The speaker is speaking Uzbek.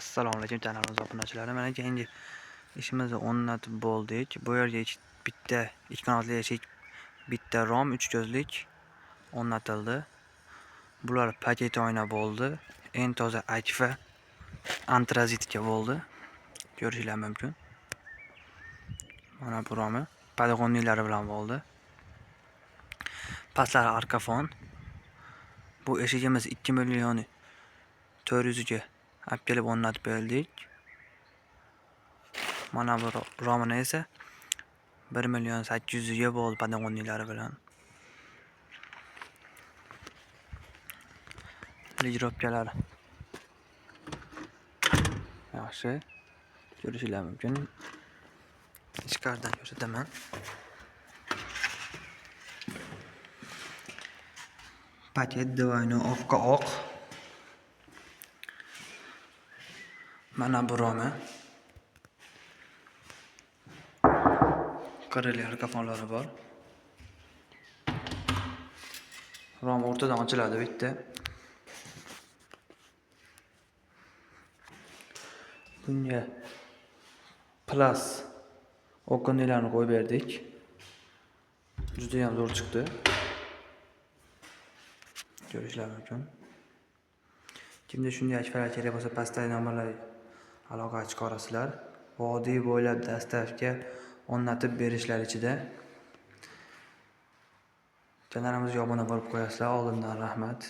Assalomu alaykum kanalimiz obunachilari. Mana keyingi ishimizni o'rnatib bo'ldik. Bu yerga bitta 2 qanotli eshik, bitta rom 3 ko'zlik o'rnatildi. Bular paket oyna bo'ldi. Eng toza akfa antrazitka bo'ldi. Ko'rishingiz mumkin. Mana bu romi poligonnilari bilan bo'ldi. Pastlari arkafon. Bu eshigimiz 2 million 400 ga olib kelib o'rnatib berdik. Mana bu romini esa 1 million 800 ga bo'ldi poligonnilari bilan. Ligirovkalar yaxshi. Ko'rishingiz mumkin. Ichkaridan ko'rsataman. Paket divoyni oqqa oq. Mana bu romi. Qirili arkafonlari bor. Rom o'rtadan ochiladi bitta. Bunga plus o'kinlarni qo'yib berdik. Juda ham zo'r chiqdi. Ko'rishingiz mumkin. Kimda shunday akfalar kerak bo'lsa, pastdagi nomerlarga aloqa chiqarasizlar. Vodiy bo'ylab dastavga o'rnatib berishlar ichida. Kanalimizga obuna bo'lib qo'yasizlar. Oldindan rahmat.